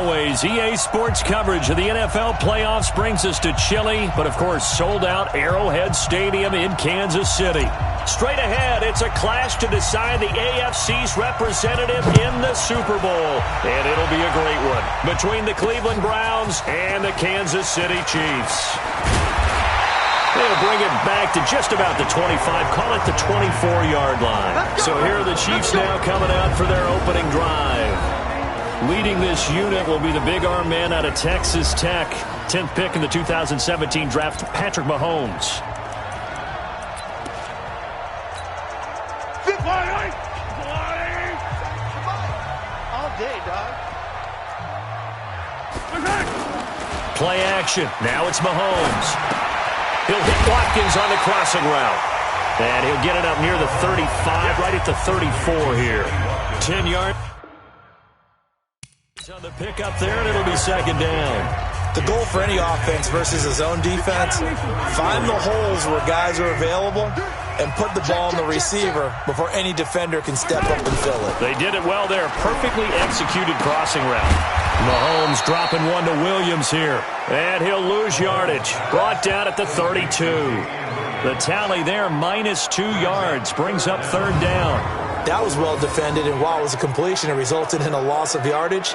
always, EA Sports coverage of the NFL playoffs brings us to chilly, but of course sold-out Arrowhead Stadium in Kansas City. Straight ahead, it's a clash to decide the AFC's representative in the Super Bowl. And it'll be a great one between the Cleveland Browns and the Kansas City Chiefs. They'll bring it back to just about the 25, call it the 24-yard line. So here are the Chiefs now coming out for their opening drive. Leading this unit will be the big arm man out of Texas Tech. 10th pick in the 2017 draft, Patrick Mahomes. Play action. Now it's Mahomes. He'll hit Watkins on the crossing route. And he'll get it up near the 35, right at the 34 here. 10 yards. On the pick up there, and it'll be second down. The goal for any offense versus his own defense, find the holes where guys are available and put the ball in the receiver before any defender can step up and fill it. They did it well there. Perfectly executed crossing route. Mahomes dropping one to Williams here. And he'll lose yardage. Brought down at the 32. The tally there, -2 yards. Brings up third down. That was well defended, and while it was a completion, it resulted in a loss of yardage.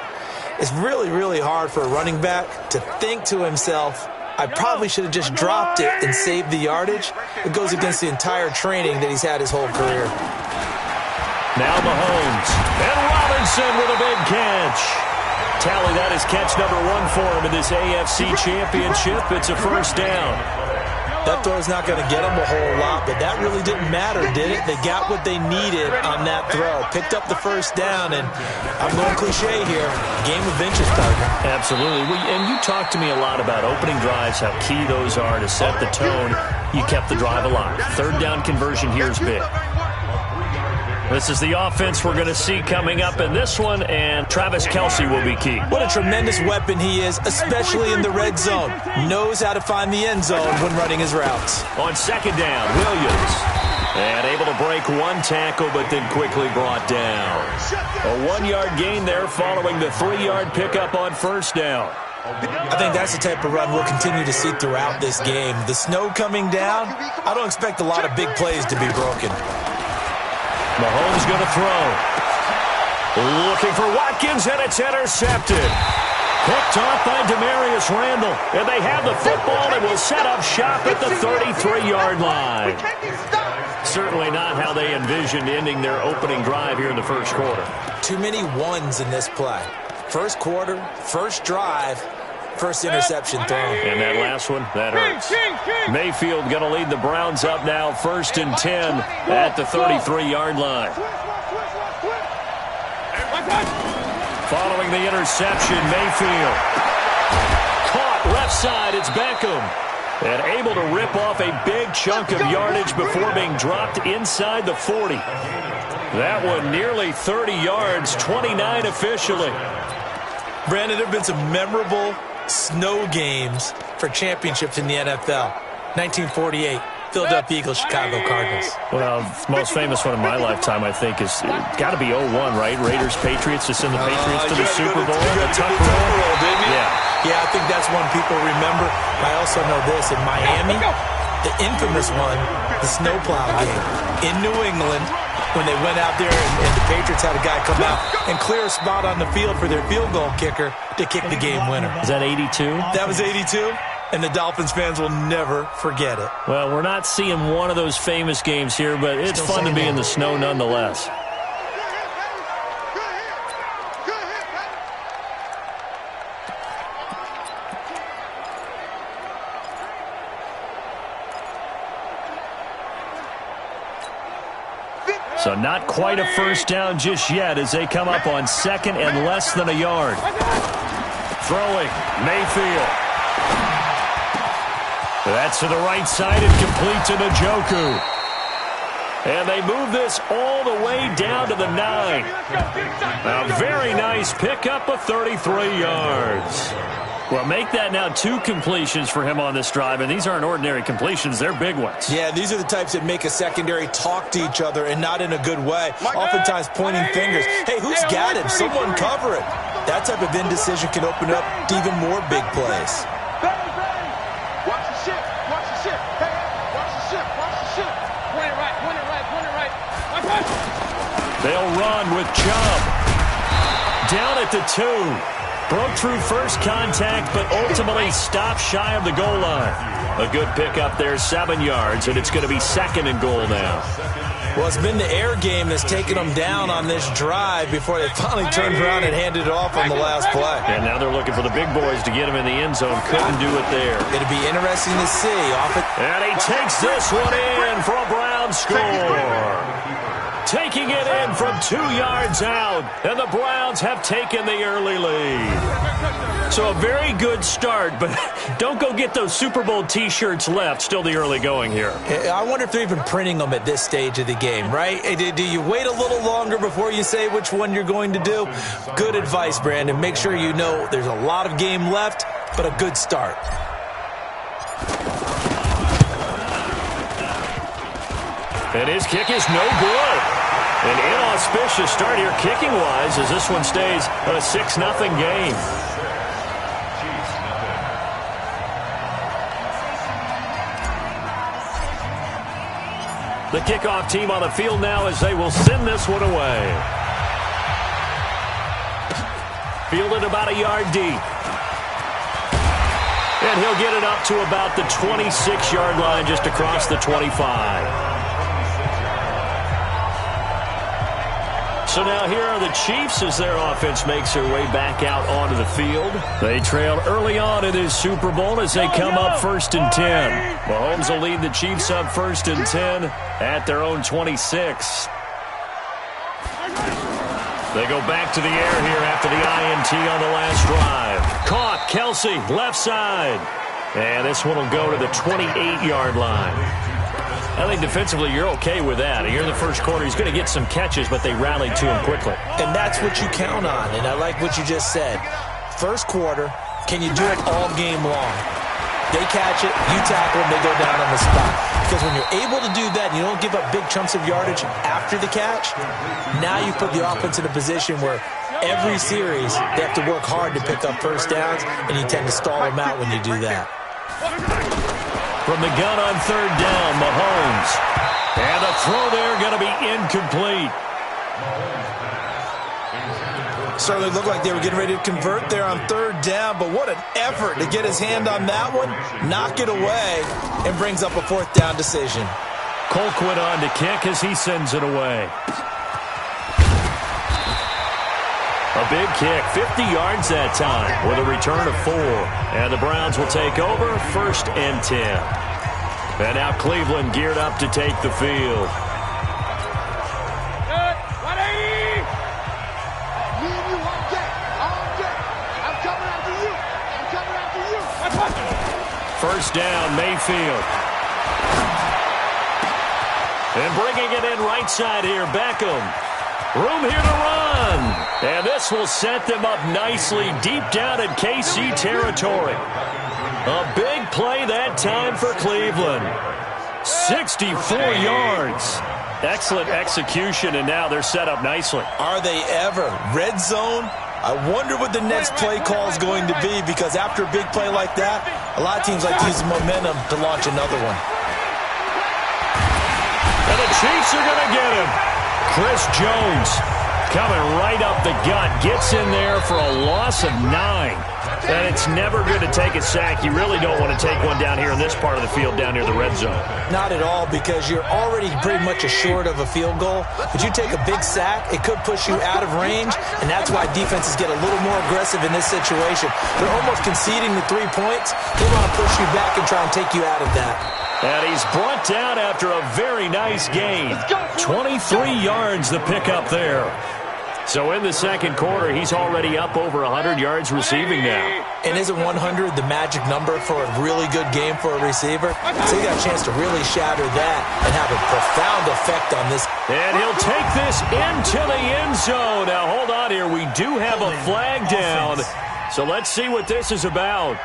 It's really, really hard for a running back to think to himself, I probably should have just dropped it and saved the yardage. It goes against the entire training that he's had his whole career. Now Mahomes. And Robinson with a big catch. Tally that is catch number 1 for him in this AFC Championship. It's a first down. That throw's not going to get them a whole lot, but that really didn't matter, did it? They got what they needed on that throw. Picked up the first down, and I'm going cliche here, game of inches, partner. Absolutely. And you talk to me a lot about opening drives, how key those are to set the tone. You kept the drive alive. Third down conversion here is big. This is the offense we're going to see coming up in this one, and Travis Kelce will be key. What a tremendous weapon he is, especially in the red zone. Knows how to find the end zone when running his routes. On second down, Williams. And able to break one tackle, but then quickly brought down. A 1-yard gain there following the 3-yard pickup on first down. I think that's the type of run we'll continue to see throughout this game. The snow coming down, I don't expect a lot of big plays to be broken. Mahomes going to throw. Looking for Watkins, and it's intercepted. Picked off by Demarius Randall. And they have the football and will set up shop at the 33-yard line. Certainly not how they envisioned ending their opening drive here in the first quarter. Too many ones in this play. First quarter, first drive, first interception thrown. And that last one, that hurts. Mayfield going to lead the Browns up now, 1st and 10 at the 33-yard line. Following the interception, Mayfield. Caught left side, it's Beckham. And able to rip off a big chunk of yardage before being dropped inside the 40. That one nearly 30 yards, 29 officially. Brandon, there have been some memorable snow games for championships in the NFL. 1948, Philadelphia Eagles, Chicago Cardinals. Well, the most famous one of my lifetime, I think, is got to be 01, right? Raiders, Patriots, to send the Patriots to the Super Bowl. The tuck roll, didn't you? Yeah, I think that's one people remember. I also know this, in Miami, the infamous one, the snowplow game in New England, when they went out there and the Patriots had a guy come out and clear a spot on the field for their field goal kicker to kick the game winner. Is that 82? That was 82, and the Dolphins fans will never forget it. Well, we're not seeing one of those famous games here, but it's fun to be in the snow nonetheless. So not quite a first down just yet as they come up on 2nd and less than a yard. Throwing, Mayfield. That's to the right side and complete to Njoku. And they move this all the way down to the 9. A very nice pickup of 33 yards. Well, make that now 2 completions for him on this drive, and these aren't ordinary completions. They're big ones. Yeah, these are the types that make a secondary talk to each other and not in a good way. Oftentimes pointing fingers. Hey, who's got him? Someone cover it. That type of indecision can open up to even more big plays. Watch the ship. Watch the ship. Hey, watch the ship. Watch the ship. Point it right. Point it right. Point it right. They'll run with Chubb. Down at the 2. Broke through first contact, but ultimately stopped shy of the goal line. A good pickup there, 7 yards, and it's going to be 2nd and goal now. Well, it's been the air game that's taken them down on this drive before they finally turned around and handed it off on the last play. And now they're looking for the big boys to get him in the end zone. Couldn't do it there. It'll be interesting to see. And he takes this one in for a Brown score. Taking it in from 2 yards out, and the Browns have taken the early lead. So a very good start, but don't go get those Super Bowl T-shirts left. Still the early going here. I wonder if they're even printing them at this stage of the game, right? Do you wait a little longer before you say which one you're going to do? Good advice, Brandon. Make sure you know there's a lot of game left, but a good start. And his kick is no good. An inauspicious start here kicking-wise as this one stays a 6-0 game. The kickoff team on the field now as they will send this one away. Fielded about a yard deep. And he'll get it up to about the 26-yard line just across the 25. So now here are the Chiefs as their offense makes their way back out onto the field. They trailed early on in this Super Bowl as they come up 1st and 10. Mahomes will lead the Chiefs up 1st and 10 at their own 26. They go back to the air here after the INT on the last drive. Caught, Kelsey, left side. And this one will go to the 28-yard line. I think defensively you're okay with that. Here in the first quarter, he's going to get some catches, but they rallied to him quickly. And that's what you count on, and I like what you just said. First quarter, can you do it all game long? They catch it, you tackle them, they go down on the spot. Because when you're able to do that, and you don't give up big chunks of yardage after the catch, now you put the offense in a position where every series they have to work hard to pick up first downs, and you tend to stall them out when you do that. From the gun on 3rd down, Mahomes. And the throw there going to be incomplete. Certainly looked like they were getting ready to convert there on 3rd down, but what an effort to get his hand on that one, knock it away, and brings up a 4th down decision. Colquitt on to kick as he sends it away. A big kick, 50 yards that time with a return of 4. And the Browns will take over 1st and 10. And now Cleveland geared up to take the field. First down, Mayfield. And bringing it in right side here, Beckham. Room here to run. And this will set them up nicely deep down in KC territory. A big play that time for Cleveland. 64 yards. Excellent execution, and now they're set up nicely. Are they ever? Red zone? I wonder what the next play call is going to be, because after a big play like that, a lot of teams like to use momentum to launch another one. And the Chiefs are going to get him. Chris Jones coming right up the gut, gets in there for a loss of 9. And it's never good to take a sack. You really don't want to take one down here in this part of the field down near the red zone. Not at all, because you're already pretty much assured of a field goal. But you take a big sack, it could push you out of range, and that's why defenses get a little more aggressive in this situation. They're almost conceding the 3 points. They want to push you back and try and take you out of that. And he's brought down after a very nice gain. 23 yards the pickup there. So in the second quarter, he's already up over 100 yards receiving now. And isn't 100 the magic number for a really good game for a receiver? So you got a chance to really shatter that and have a profound effect on this. And he'll take this into the end zone. Now, hold on here. We do have a flag down. So let's see what this is about.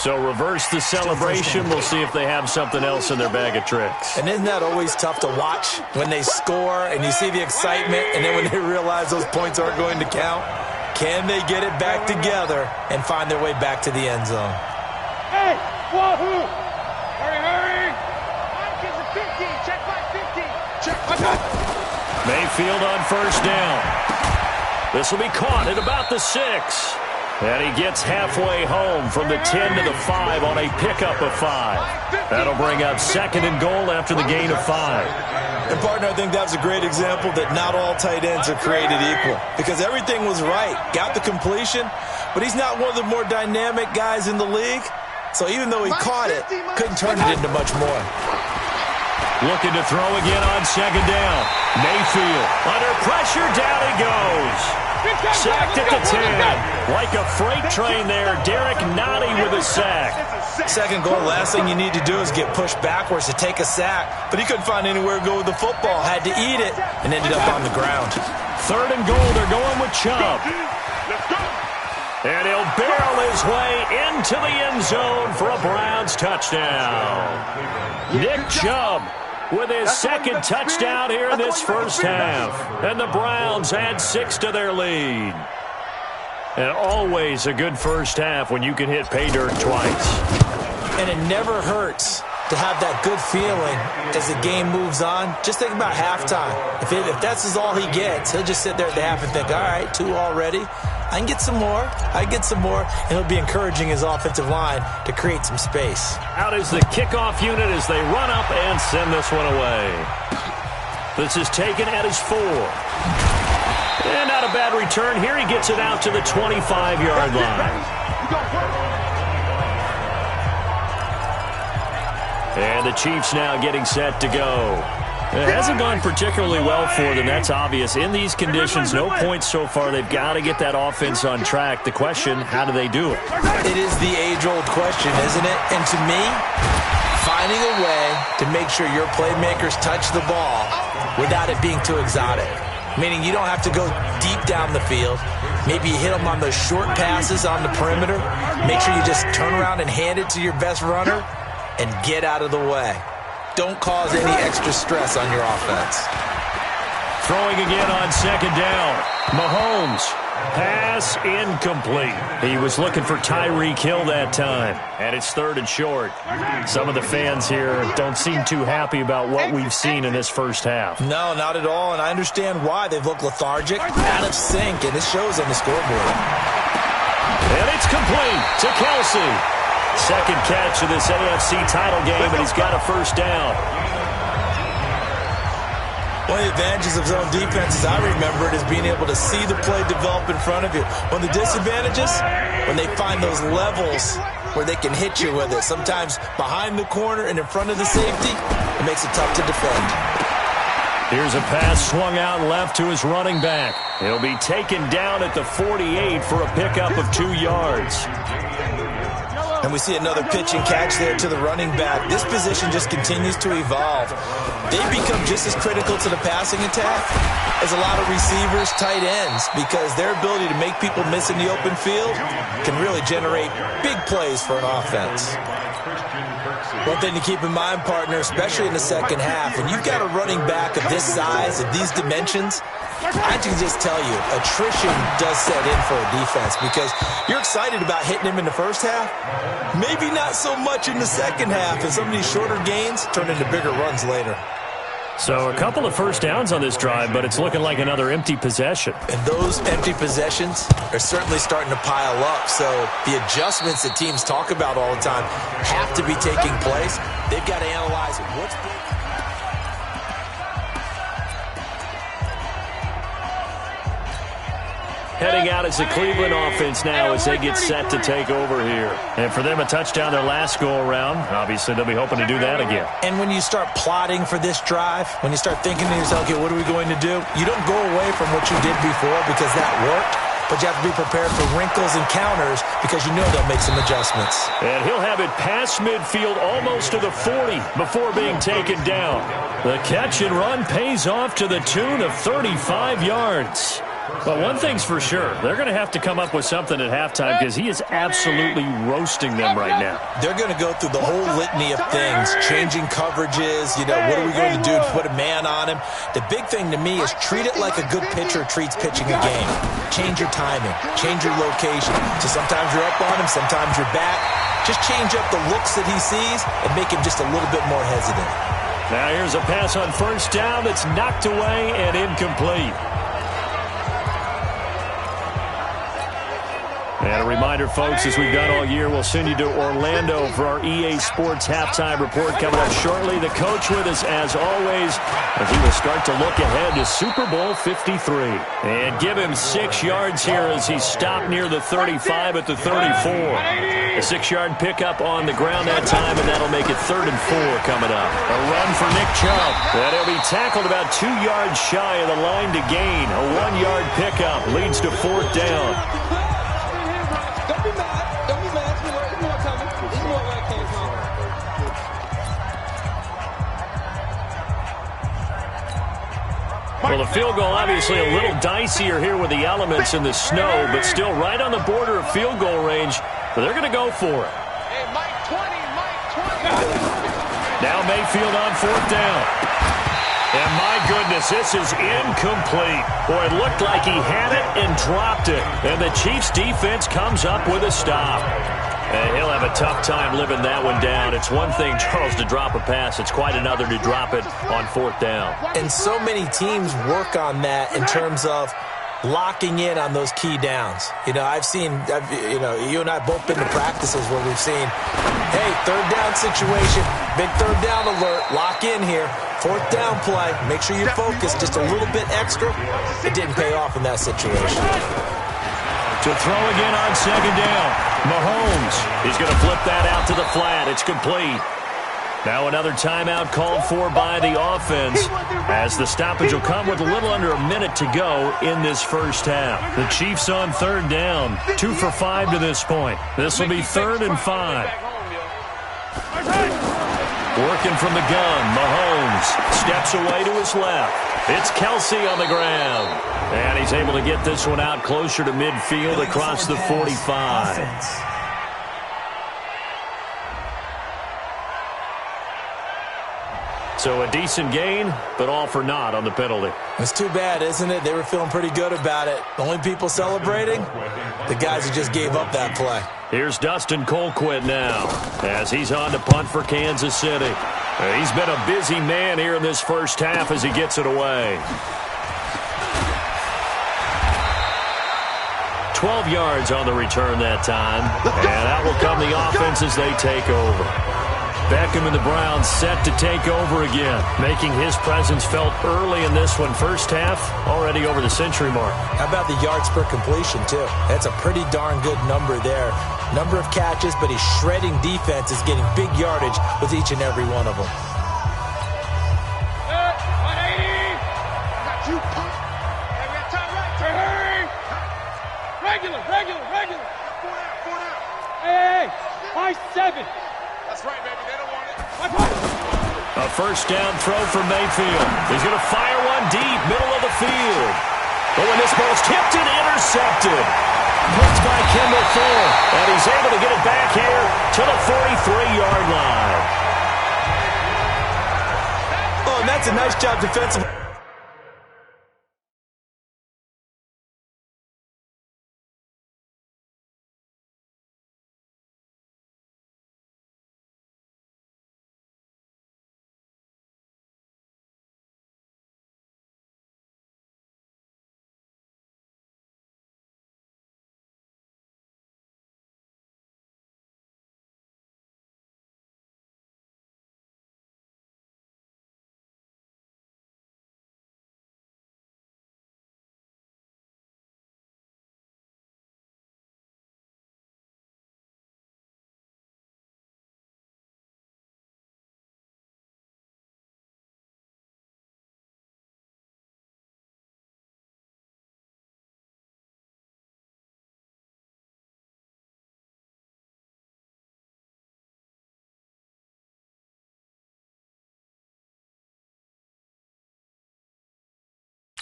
So reverse the celebration. We'll see if they have something else in their bag of tricks. And isn't that always tough to watch when they score and you see the excitement, and then when they realize those points aren't going to count? Can they get it back together and find their way back to the end zone? Hey, wahoo! Hurry! Mike is a 15. Check my 15. Check my 15. Mayfield on first down. This will be caught at about the 6. And he gets halfway home from the 10 to the 5 on a pickup of 5. That'll bring up 2nd and goal after the gain of 5. And, partner, I think that was a great example that not all tight ends are created equal, because everything was right. Got the completion, but he's not one of the more dynamic guys in the league. So even though he caught it, couldn't turn it into much more. Looking to throw again on 2nd down. Mayfield under pressure, down he goes. Sacked at the 10. Like a freight train there, Derek Nottie with a sack. 2nd goal, last thing you need to do is get pushed backwards to take a sack. But he couldn't find anywhere to go with the football. Had to eat it and ended up on the ground. 3rd and goal, they're going with Chubb. And he'll barrel his way into the end zone for a Browns touchdown. Nick Chubb with his 2nd touchdown here in this first half. And the Browns add 6 to their lead. And always a good first half when you can hit pay dirt twice. And it never hurts to have that good feeling as the game moves on. Just think about halftime. If that's all he gets, he'll just sit there at the half and think, all right, 2 already. I can get some more. And he'll be encouraging his offensive line to create some space. Out is the kickoff unit as they run up and send this one away. This is taken at his 4. And not a bad return here. He gets it out to the 25-yard line. And the Chiefs now getting set to go. It hasn't gone particularly well for them. That's obvious. In these conditions, no points so far. They've got to get that offense on track. The question, how do they do it? It is the age-old question, isn't it? And to me, finding a way to make sure your playmakers touch the ball without it being too exotic. Meaning you don't have to go deep down the field. Maybe you hit them on those short passes on the perimeter. Make sure you just turn around and hand it to your best runner and get out of the way. Don't cause any extra stress on your offense. Throwing again on 2nd down. Mahomes. Pass incomplete. He was looking for Tyreek Hill that time. And it's 3rd and short. Some of the fans here don't seem too happy about what we've seen in this first half. No, not at all. And I understand why. They've looked lethargic, out of sync, and it shows on the scoreboard. And it's complete to Kelsey. 2nd catch of this AFC title game, and he's got a first down. One of the advantages of zone defense, as I remember it, is being able to see the play develop in front of you. One of the disadvantages, when they find those levels where they can hit you with it, sometimes behind the corner and in front of the safety, it makes it tough to defend. Here's a pass swung out left to his running back. He'll be taken down at the 48 for a pickup of 2 yards. And we see another pitch and catch there to the running back. This position just continues to evolve. They become just as critical to the passing attack as a lot of receivers, tight ends, because their ability to make people miss in the open field can really generate big plays for an offense. One thing to keep in mind, partner, especially in the second half, when you've got a running back of this size, of these dimensions, I can just tell you, attrition does set in for a defense because you're excited about hitting him in the first half. Maybe not so much in the second half, and some of these shorter gains turn into bigger runs later. So a couple of first downs on this drive, but it's looking like another empty possession. And those empty possessions are certainly starting to pile up. So the adjustments that teams talk about all the time have to be taking place. They've got to analyze what's been. Heading out as the Cleveland offense now as they get set to take over here. And for them, a touchdown their last go-around. Obviously, they'll be hoping to do that again. And when you start plotting for this drive, when you start thinking to yourself, okay, what are we going to do? You don't go away from what you did before because that worked, but you have to be prepared for wrinkles and counters because you know they'll make some adjustments. And he'll have it past midfield almost to the 40 before being taken down. The catch and run pays off to the tune of 35 yards. Well, one thing's for sure. They're going to have to come up with something at halftime because he is absolutely roasting them right now. They're going to go through the whole litany of things, changing coverages, what are we going to do to put a man on him? The big thing to me is treat it like a good pitcher treats pitching a game. Change your timing, change your location. So sometimes you're up on him, sometimes you're back. Just change up the looks that he sees and make him just a little bit more hesitant. Now here's a pass on first down that's knocked away and incomplete. And a reminder, folks, as we've done all year, we'll send you to Orlando for our EA Sports Halftime Report coming up shortly. The coach with us, as always, as he will start to look ahead to Super Bowl 53. And give him 6 yards here as he's stopped near the 35 at the 34. A 6-yard pickup on the ground that time, and that'll make it 3rd and 4 coming up. A run for Nick Chubb. And he'll be tackled about 2 yards shy of the line to gain. A 1-yard pickup leads to 4th down. Well, the field goal obviously a little dicier here with the elements in the snow, but still right on the border of field goal range. But they're going to go for it. Hey, Mike 20, Mike 20. Now Mayfield on 4th down. And my goodness, this is incomplete. Boy, it looked like he had it and dropped it. And the Chiefs defense comes up with a stop. And he'll have a tough time living that one down. It's one thing, Charles, to drop a pass. It's quite another to drop it on 4th down. And so many teams work on that in terms of locking in on those key downs. I've seen, you and I both been to practices where we've seen, hey, 3rd down situation, big 3rd down alert, lock in here. 4th down play, make sure you're focused just a little bit extra. It didn't pay off in that situation. To throw again on 2nd down. Mahomes, he's going to flip that out to the flat. It's complete. Now another timeout called for by the offense as the stoppage will come with a little under a minute to go in this first half. The Chiefs on 3rd down, 2 for 5 to this point. This will be 3rd and 5. Working from the gun, Mahomes steps away to his left. It's Kelsey on the ground. And he's able to get this one out closer to midfield across the 45. So a decent gain, but all for naught on the penalty. It's too bad, isn't it? They were feeling pretty good about it. The only people celebrating, the guys who just gave up that play. Here's Dustin Colquitt now as he's on to punt for Kansas City. He's been a busy man here in this first half as he gets it away. 12 yards on the return that time, and out will come the offense as they take over. Beckham and the Browns set to take over again, making his presence felt early in this one. First half, already over the century mark. How about the yards per completion, too? That's a pretty darn good number there. Number of catches, but he's shredding defense, is getting big yardage with each and every one of them. 180. Got you, punk. Hey, we got time right. Hurry. Regular. 4 down. Hey, 5-7. That's right, baby. They don't want it. A first down throw for Mayfield. He's going to fire one deep, middle of the field. But when this ball's tipped and intercepted. Picked by Kendall Fuller. And he's able to get it back here to the 43-yard line. Oh, and that's a nice job defensively.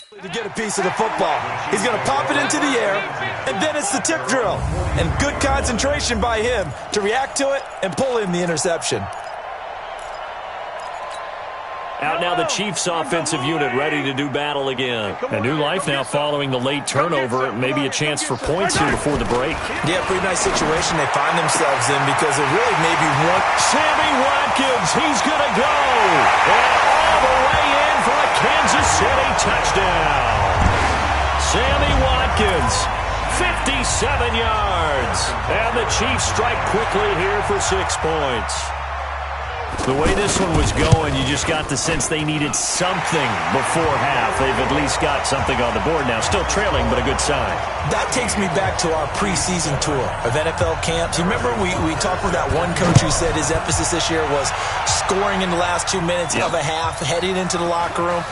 To get a piece of the football. He's going to pop it into the air, and then it's the tip drill. And good concentration by him to react to it and pull in the interception. Out now the Chiefs offensive unit ready to do battle again. A new life now following the late turnover. Maybe a chance for points here before the break. Yeah, pretty nice situation they find themselves in because it really may be one. Sammy Watkins, he's going to go. And all the way in for a Kansas City touchdown. Sammy Watkins, 57 yards. And the Chiefs strike quickly here for 6 points. The way this one was going, you just got the sense they needed something before half. They've at least got something on the board now. Still trailing, but a good sign. That takes me back to our preseason tour of NFL camps. You remember we talked with that one coach who said his emphasis this year was scoring in the last 2 minutes of a half, heading into the locker room.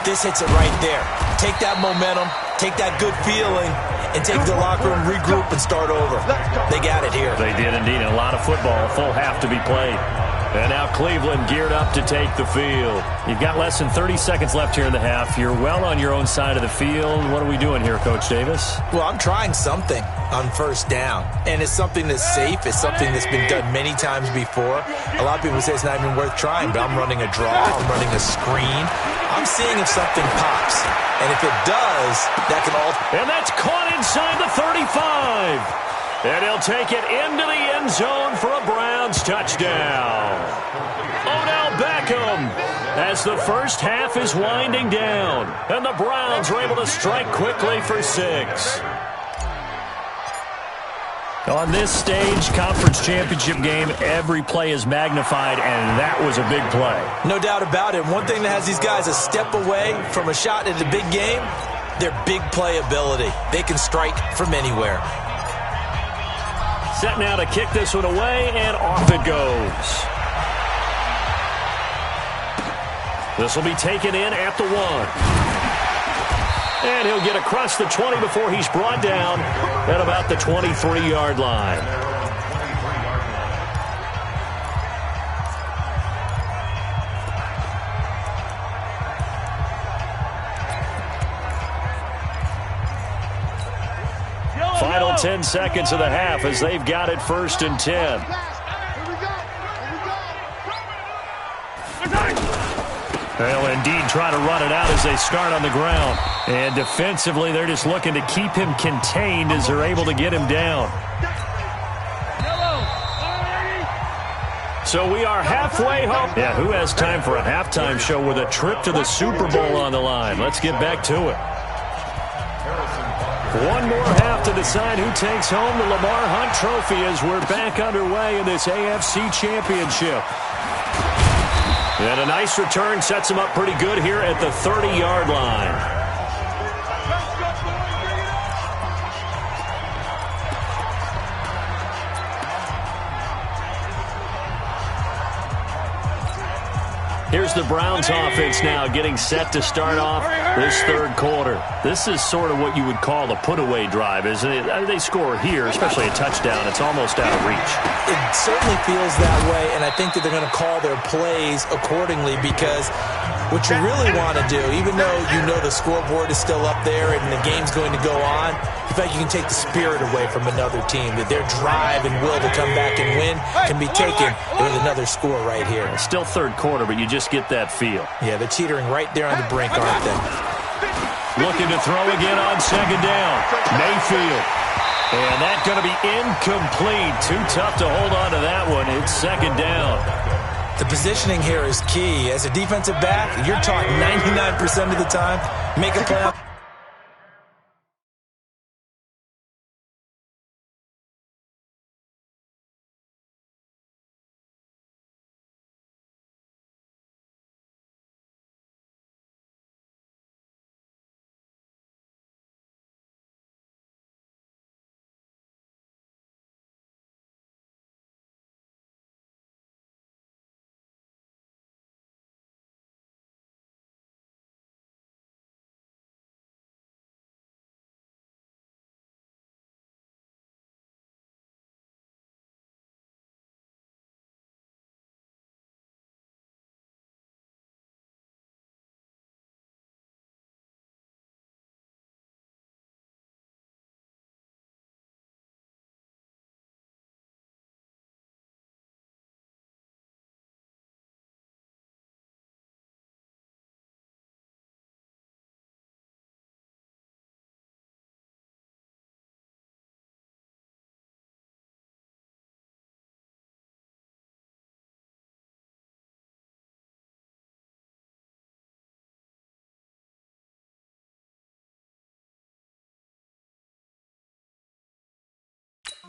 This hits it right there. Take that momentum, take that good feeling, and take the locker room, regroup, and start over. They got it here. They did indeed. A lot of football, a full half to be played. And now Cleveland geared up to take the field. You've got less than 30 seconds left here in the half. You're well on your own side of the field. What are we doing here, Coach Davis? Well, I'm trying something on first down. And it's something that's safe. It's something that's been done many times before. A lot of people say it's not even worth trying, but I'm running a draw. I'm running a screen. I'm seeing if something pops. And if it does, that can alter. And that's caught inside the 35. And he'll take it into the end zone for a Browns touchdown. Odell Beckham as the first half is winding down. And the Browns are able to strike quickly for 6. On this stage, conference championship game, every play is magnified, and that was a big play. No doubt about it. One thing that has these guys a step away from a shot at the big game, their big play ability. They can strike from anywhere. Set now to kick this one away, and off it goes. This will be taken in at the 1. And he'll get across the 20 before he's brought down at about the 23-yard line. Final 10 seconds of the half as they've got it 1st and 10. They'll indeed try to run it out as they start on the ground. And defensively, they're just looking to keep him contained as they're able to get him down. So we are halfway home. Yeah, who has time for a halftime show with a trip to the Super Bowl on the line? Let's get back to it. One more half to decide who takes home the Lamar Hunt Trophy as we're back underway in this AFC Championship. And a nice return sets him up pretty good here at the 30-yard line. Here's the Browns offense now getting set to start off this third quarter. This is sort of what you would call a put-away drive, isn't it? They score here, especially a touchdown. It's almost out of reach. It certainly feels that way, and I think that they're going to call their plays accordingly because what you really want to do, even though you know the scoreboard is still up there and the game's going to go on, in fact, you can take the spirit away from another team, that their drive and will to come back and win can be taken with another score right here. It's still third quarter, but you just get that feel. Yeah, they're teetering right there on the brink, aren't they? Looking to throw again on second down. Mayfield. And that's going to be incomplete. Too tough to hold on to that one. It's second down. The positioning here is key. As a defensive back, you're taught 99% of the time, make a play.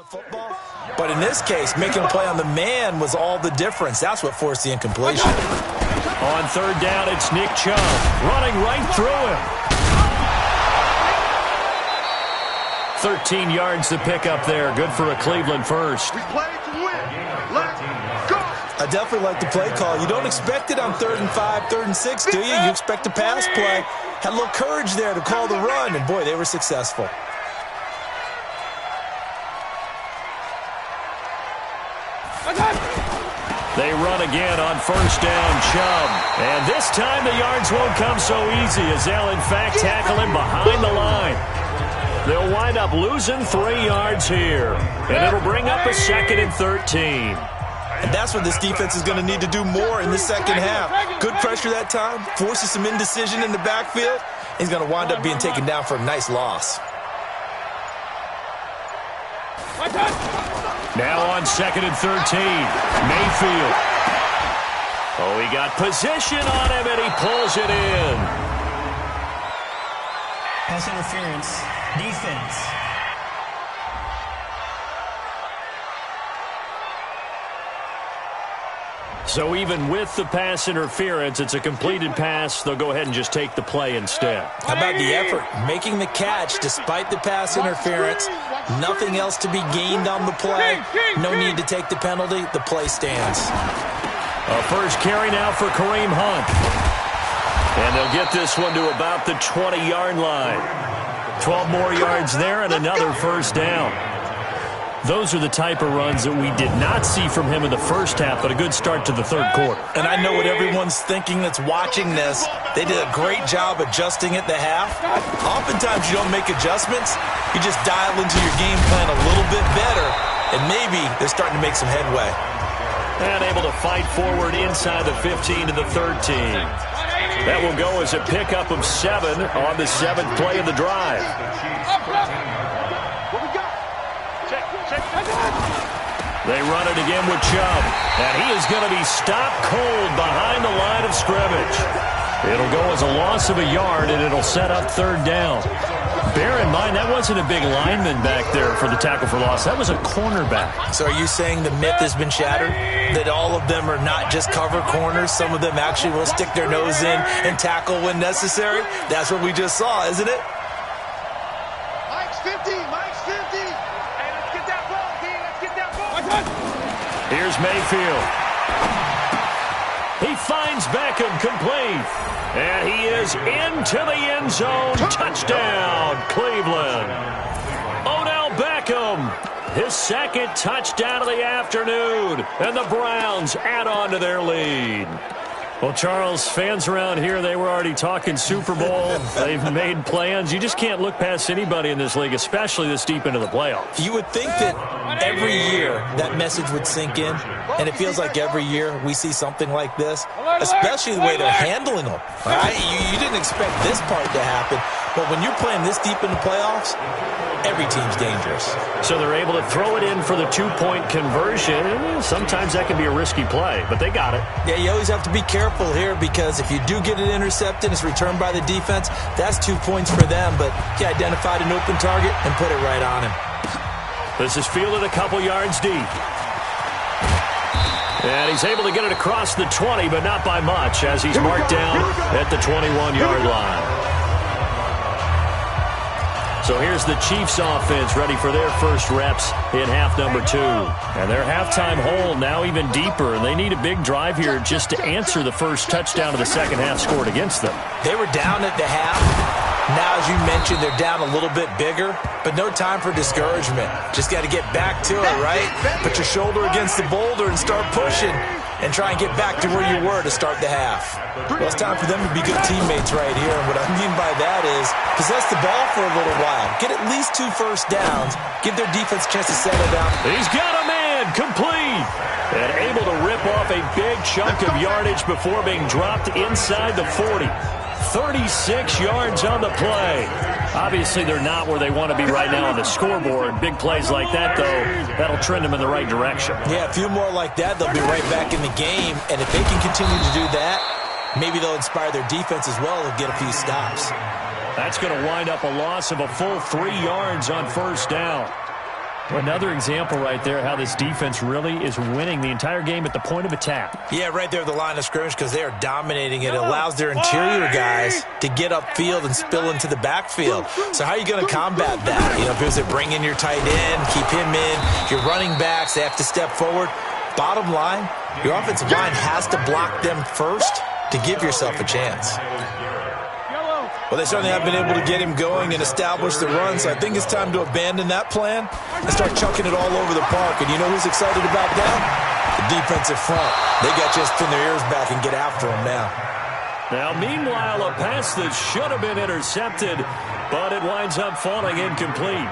Football. But in this case, making a play on the man was all the difference. That's what forced the incompletion. On third down, it's Nick Chubb running right through him. 13 yards to pick up there. Good for a Cleveland first. We play to win. Let's go. I definitely like the play call. You don't expect it on 3rd and 5, 3rd and 6, do you? You expect a pass play. Had a little courage there to call the run, and boy, they were successful. They run again on first down, Chubb. And this time the yards won't come so easy as they'll, in fact, tackle him behind the line. They'll wind up losing 3 yards here. And it'll bring up a 2nd and 13. And that's what this defense is going to need to do more in the second half. Good pressure that time, forces some indecision in the backfield. He's going to wind up being taken down for a nice loss. Now on 2nd and 13, Mayfield. Oh, he got position on him, and he pulls it in. Pass interference, defense. So even with the pass interference, it's a completed pass. They'll go ahead and just take the play instead. How about the effort? Making the catch despite the pass interference. Nothing else to be gained on the play. No need to take the penalty. The play stands. A first carry now for Kareem Hunt. And they'll get this one to about the 20-yard line. 12 more yards there and another first down. Those are the type of runs that we did not see from him in the first half, but a good start to the third quarter. And I know what everyone's thinking that's watching this. They did a great job adjusting at the half. Oftentimes you don't make adjustments. You just dial into your game plan a little bit better, and maybe they're starting to make some headway. And able to fight forward inside the 15 to the 13. That will go as a pickup of 7 on the 7th play of the drive. They run it again with Chubb, and he is going to be stopped cold behind the line of scrimmage. It'll go as a loss of a yard, and it'll set up 3rd down. Bear in mind, that wasn't a big lineman back there for the tackle for loss. That was a cornerback. So are you saying the myth has been shattered? That all of them are not just cover corners? Some of them actually will stick their nose in and tackle when necessary? That's what we just saw, isn't it? Mike's 50. Mike's 50. Hey, let's get that ball, D. Let's get that ball. Here's Mayfield. He finds Beckham complete. And he is into the end zone. Touchdown, Cleveland. Odell Beckham, his 2nd touchdown of the afternoon. And the Browns add on to their lead. Well, Charles, fans around here, they were already talking Super Bowl. They've made plans. You just can't look past anybody in this league, especially this deep into the playoffs. You would think that every year that message would sink in, and it feels like every year we see something like this, especially the way they're handling them. All right? You didn't expect this part to happen, but when you're playing this deep in the playoffs, every team's dangerous. So they're able to throw it in for the 2-point conversion. Sometimes that can be a risky play, but they got it. Yeah, you always have to be careful here because if you do get it intercepted, it's returned by the defense, that's 2 points for them, but he identified an open target and put it right on him. This is fielded a couple yards deep. And he's able to get it across the 20, but not by much as he's marked down at the 21-yard line. So here's the Chiefs offense ready for their first reps in half number 2. And their halftime hole now even deeper. And they need a big drive here just to answer the first touchdown of the second half scored against them. They were down at the half. Now, as you mentioned, they're down a little bit bigger, but no time for discouragement. Just got to get back to it, right? Put your shoulder against the boulder and start pushing and try and get back to where you were to start the half. Well, it's time for them to be good teammates right here, and what I mean by that is possess the ball for a little while. Get at least 2 first downs. Give their defense a chance to settle down. He's got a man complete and able to rip off a big chunk of yardage before being dropped inside the 40. 36 yards on the play. Obviously, they're not where they want to be right now on the scoreboard. Big plays like that, though, that'll trend them in the right direction. Yeah, a few more like that, they'll be right back in the game. And if they can continue to do that, maybe they'll inspire their defense as well and get a few stops. That's going to wind up a loss of a full 3 yards on first down. Another example right there how this defense really is winning the entire game at the point of attack. Yeah, right there at the line of scrimmage because they are dominating it. It allows their interior guys to get upfield and spill into the backfield. So how are you going to combat that? You know, if it bring in your tight end, keep him in, your running backs, they have to step forward. Bottom line, your offensive line has to block them first to give yourself a chance. Well, they certainly have been able to get him going and establish the run, so I think it's time to abandon that plan and start chucking it all over the park. And you know who's excited about that? The defensive front. They got to just pin their ears back and get after him now. Now, meanwhile, a pass that should have been intercepted, but it winds up falling incomplete.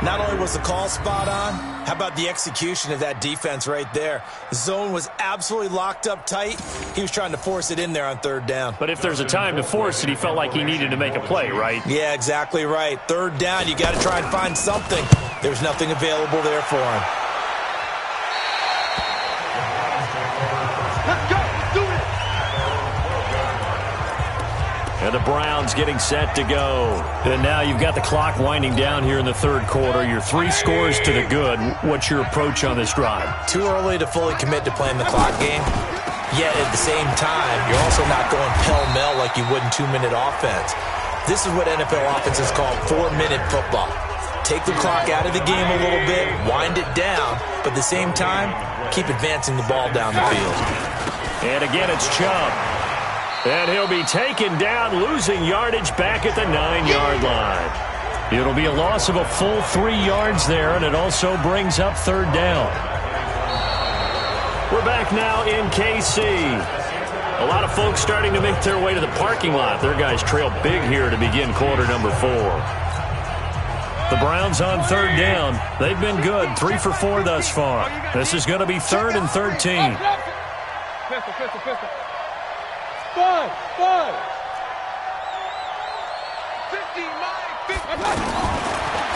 Not only was the call spot on, how about the execution of that defense right there? The zone was absolutely locked up tight. He was trying to force it in there on third down. But if there's a time to force it, he felt like he needed to make a play, right? Yeah, exactly right. Third down, you got to try and find something. There's nothing available there for him. Let's go. Let's do it. And the Browns getting set to go. And now you've got the clock winding down here in the third quarter. Your 3 scores to the good. What's your approach on this drive? Too early to fully commit to playing the clock game. Yet at the same time, you're also not going pell-mell like you would in 2-minute offense. This is what NFL offenses call 4-minute football. Take the clock out of the game a little bit, wind it down, but at the same time, keep advancing the ball down the field. And again, it's Chubb. And he'll be taken down, losing yardage back at the 9-yard line. It'll be a loss of a full 3 yards there, and it also brings up third down. We're back now in KC. A lot of folks starting to make their way to the parking lot. Their guys trail big here to begin quarter number 4. The Browns on third down. They've been good, 3 for 4 thus far. This is going to be 3rd and 13. Pistol. 5. 50.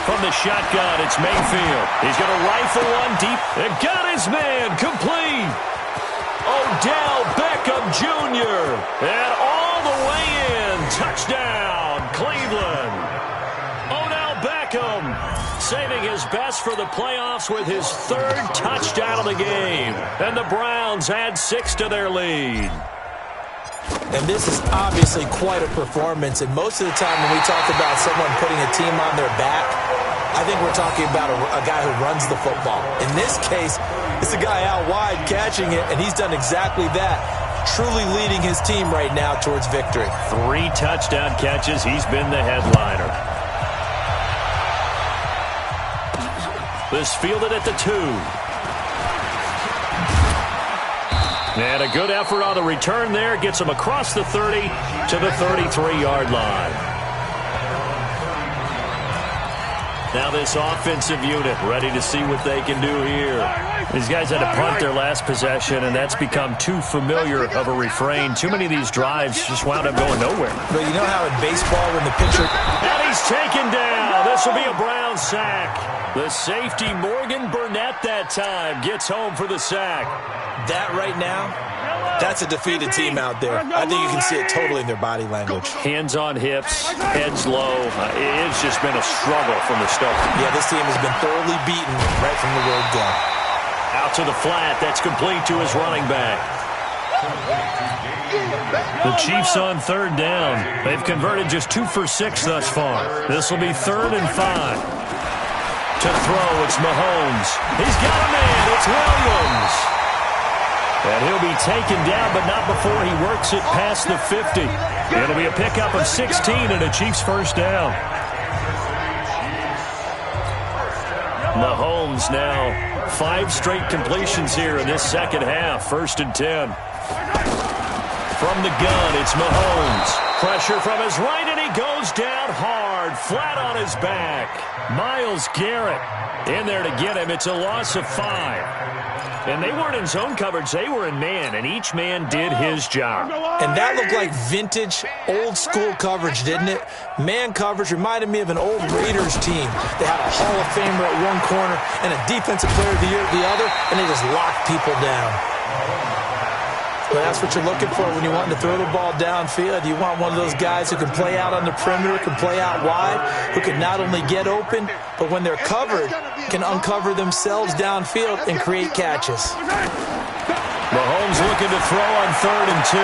From the shotgun, it's Mayfield. He's going to rifle one deep and got his man complete. Odell Beckham Jr. And all the way in. Touchdown, Cleveland. Odell Beckham saving his best for the playoffs with his 3rd touchdown of the game. And the Browns add 6 to their lead. And this is obviously quite a performance. And most of the time when we talk about someone putting a team on their back, I think we're talking about a guy who runs the football. In this case, it's a guy out wide catching it, and he's done exactly that, truly leading his team right now towards victory. 3 touchdown catches. He's been the headliner. This fielded at the 2. And a good effort on the return there. Gets him across the 30 to the 33-yard line. Now this offensive unit ready to see what they can do here. These guys had to punt their last possession, and that's become too familiar of a refrain. Too many of these drives just wound up going nowhere. But you know how in baseball when the pitcher... And he's taken down. This will be a Brown sack. The safety, Morgan Burnett, that time gets home for the sack. That right now, that's a defeated team out there. I think you can see it totally in their body language. Hands on hips, heads low. It's just been a struggle from the start. Yeah, this team has been thoroughly beaten right from the word go. Out to the flat. That's complete to his running back. The Chiefs on third down. They've converted just 2 for 6 thus far. This will be 3rd and 5. To throw, it's Mahomes. He's got a man. It's Williams. And he'll be taken down, but not before he works it past the 50. It'll be a pickup of 16 and a Chiefs first down. Mahomes now 5 straight completions here in this second half. 1st and 10. From the gun, it's Mahomes. Pressure from his right, and he goes down hard, flat on his back. Myles Garrett in there to get him. It's a loss of 5. And they weren't in zone coverage. They were in man, and each man did his job. And that looked like vintage, old-school coverage, didn't it? Man coverage reminded me of an old Raiders team. They had a Hall of Famer at one corner and a Defensive Player of the Year at the other, and they just locked people down. Well, that's what you're looking for when you're wanting to throw the ball downfield. You want one of those guys who can play out on the perimeter, can play out wide, who can not only get open, but when they're covered, can uncover themselves downfield and create catches. Mahomes looking to throw on 3rd and 2.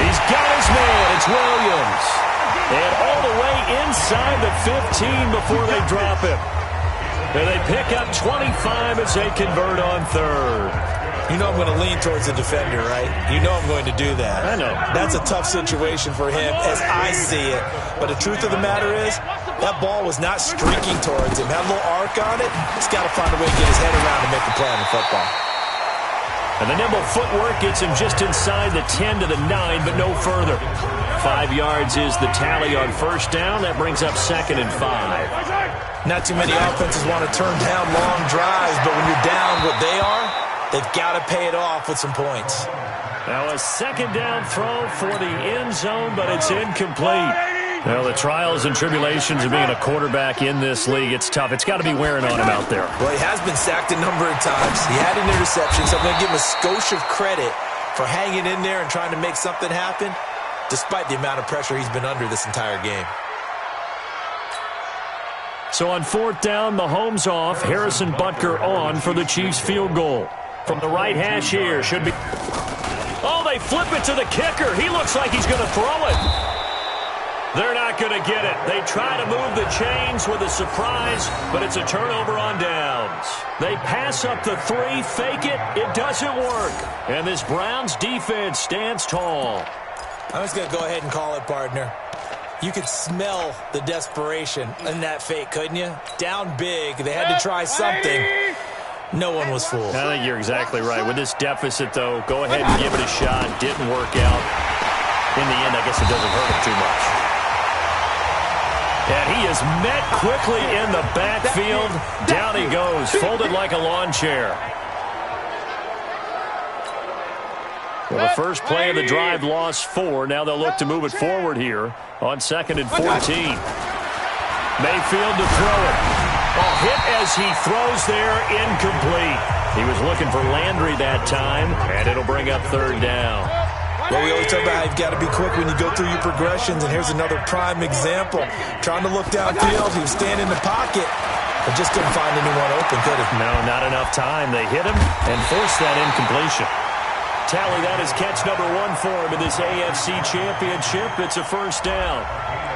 He's got his man. It's Williams. And all the way inside the 15 before they drop him. And they pick up 25 as they convert on 3rd. You know I'm going to lean towards the defender, right? You know I'm going to do that. I know. That's a tough situation for him as I see it. But the truth of the matter is, that ball was not streaking towards him. Had a little arc on it. He's got to find a way to get his head around and make a play on the football. And the nimble footwork gets him just inside the 10 to the 9, but no further. 5 yards is the tally on 1st down. That brings up 2nd and 5. Not too many offenses want to turn down long drives, but when you're down what they are, they've got to pay it off with some points. Now a 2nd down throw for the end zone, but it's incomplete. Well, the trials and tribulations of being a quarterback in this league, it's tough. It's got to be wearing on him out there. Well, he has been sacked a number of times. He had an interception, so I'm going to give him a skosh of credit for hanging in there and trying to make something happen, despite the amount of pressure he's been under this entire game. So on 4th down, Mahomes off, Harrison Butker on for the Chiefs field goal. From the right hash here, should be... Oh, they flip it to the kicker. He looks like he's going to throw it. They're not going to get it. They try to move the chains with a surprise, but it's a turnover on downs. They pass up the 3, fake it. It doesn't work. And this Browns defense stands tall. I'm just going to go ahead and call it, partner. You could smell the desperation in that fake, couldn't you? Down big. They had to try something. No one was fooled. I think you're exactly right. With this deficit, though, go ahead and give it a shot. Didn't work out. In the end, I guess it doesn't hurt him too much. And he is met quickly in the backfield. Down he goes, folded like a lawn chair. Well, the first play of the drive lost 4. Now they'll look to move it forward here on 2nd and 14. Mayfield to throw it. A hit as he throws there, incomplete. He was looking for Landry that time, and it'll bring up 3rd down. Well, we always talk about how you've got to be quick when you go through your progressions, and here's another prime example. Trying to look downfield, he was standing in the pocket, but just couldn't find anyone open, could he? No, not enough time. They hit him and forced that incompletion. Tally, that is catch number 1 for him in this AFC Championship. It's a 1st down.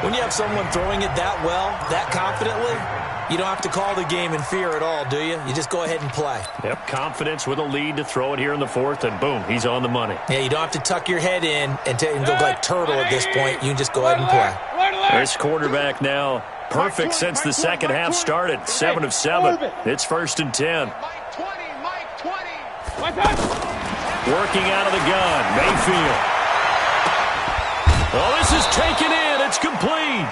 When you have someone throwing it that well, that confidently, you don't have to call the game in fear at all, do you? You just go ahead and play. Yep, confidence with a lead to throw it here in the 4th, and boom, he's on the money. Yeah, you don't have to tuck your head in and go like turtle at this point. You can just go ahead and play. This quarterback now perfect since the second half started. 7 of 7. It's 1st and 10. Working out of the gun, Mayfield. Well, this is taken in. It's complete.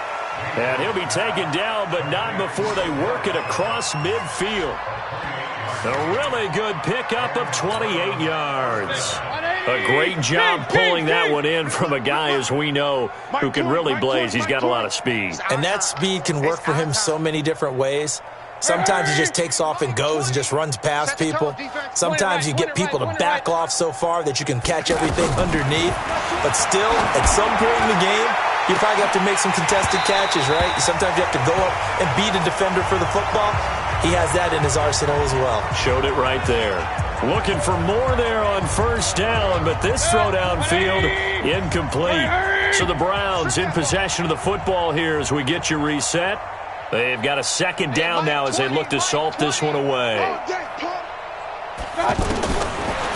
And he'll be taken down, but not before they work it across midfield. A really good pickup of 28 yards. A great job pulling that one in from a guy, as we know, who can really blaze. He's got a lot of speed. And that speed can work for him so many different ways. Sometimes he just takes off and goes and just runs past people. Sometimes you get people to back off so far that you can catch everything underneath. But still, at some point in the game, you probably have to make some contested catches, right? Sometimes you have to go up and beat a defender for the football. He has that in his arsenal as well. Showed it right there. Looking for more there on 1st down, but this throw downfield incomplete. So the Browns in possession of the football here as we get you reset. They've got a 2nd down now as they look to salt this one away.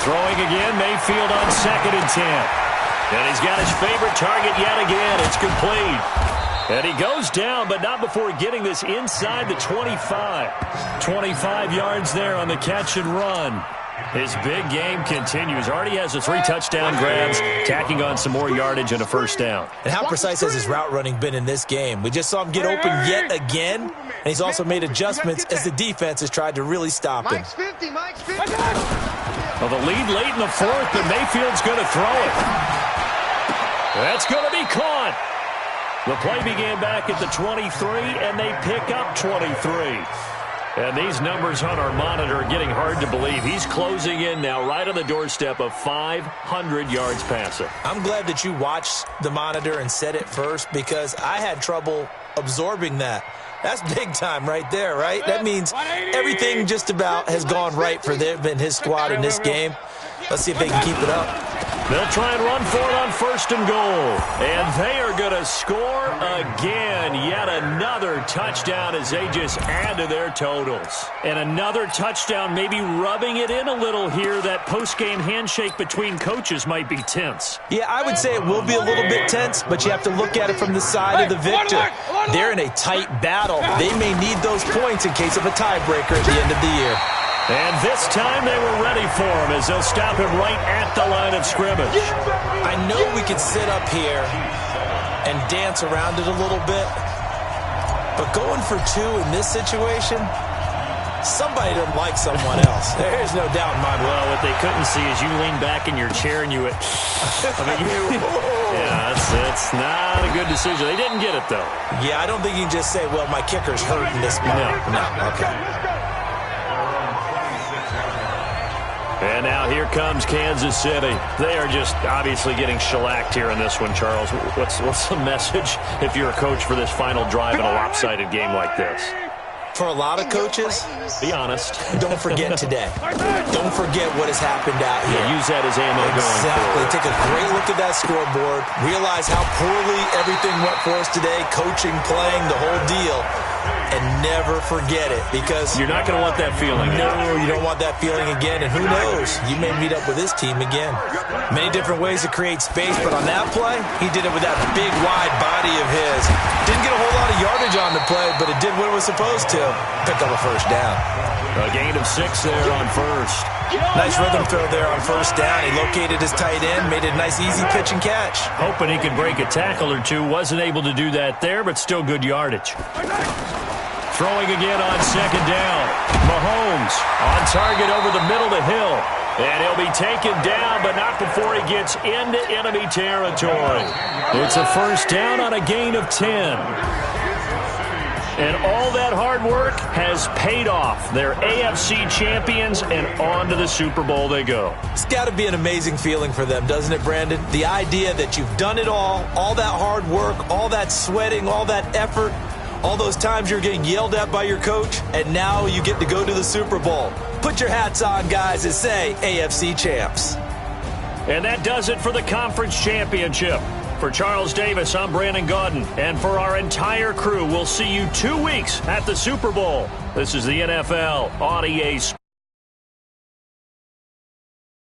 Throwing again, Mayfield on 2nd and 10. And he's got his favorite target yet again. It's complete. And he goes down, but not before getting this inside the 25. 25 yards there on the catch and run. His big game continues. Already has the 3 touchdown grabs, tacking on some more yardage and a 1st down. And how precise has his route running been in this game? We just saw him get open yet again, and he's also made adjustments as the defense has tried to really stop him. Well, the lead late in the 4th, but Mayfield's going to throw it. That's going to be caught. The play began back at the 23, and they pick up 23. And these numbers on our monitor are getting hard to believe. He's closing in now right on the doorstep of 500 yards passing. I'm glad that you watched the monitor and said it first because I had trouble absorbing that. That's big time right there, right? That means everything just about has gone right for them and his squad in this game. Let's see if they can keep it up. They'll try and run for it on 1st and goal. And they are going to score again. Yet another touchdown as they just add to their totals. And another touchdown, maybe rubbing it in a little here. That post-game handshake between coaches might be tense. Yeah, I would say it will be a little bit tense, but you have to look at it from the side of the victor. They're in a tight battle. They may need those points in case of a tiebreaker at the end of the year. And this time they were ready for him as they'll stop him right at the line of scrimmage. I know we could sit up here and dance around it a little bit, but going for 2 in this situation, somebody doesn't like someone else. There's no doubt in my mind. Well, what they couldn't see is you lean back in your chair and you yeah, that's not a good decision. They didn't get it, though. Yeah, I don't think you can just say, well, my kicker's hurting this moment. No, okay. And now here comes Kansas City. They are just obviously getting shellacked here in this one, Charles. What's the message if you're a coach for this final drive in a lopsided game like this? For a lot of coaches, be honest. Don't forget today. Don't forget what has happened out here. Yeah, use that as ammo going forward. Take a great look at that scoreboard. Realize how poorly everything went for us today, coaching, playing, the whole deal. And never forget it, because you're not going to want that feeling. No, you don't want that feeling again. And who knows? You may meet up with this team again. Many different ways to create space, but on that play, he did it with that big, wide body of his. Didn't get a whole lot of yardage on the play, but it did what it was supposed to. Pick up a 1st down. A gain of 6 there on 1st. Nice rhythm throw there on 1st down. He located his tight end, made it a nice, easy pitch and catch. Hoping he could break a tackle or two. Wasn't able to do that there, but still good yardage. Throwing again on 2nd down. Mahomes on target over the middle to Hill. And he'll be taken down, but not before he gets into enemy territory. It's a 1st down on a gain of 10. And all that hard work has paid off. They're AFC champions, and on to the Super Bowl they go. It's got to be an amazing feeling for them, doesn't it, Brandon? The idea that you've done it all that hard work, all that sweating, all that effort, all those times you're getting yelled at by your coach, and now you get to go to the Super Bowl. Put your hats on, guys, and say AFC champs. And that does it for the conference championship. For Charles Davis, I'm Brandon Gaudin. And for our entire crew, we'll see you 2 weeks at the Super Bowl. This is the NFL on EA Sports.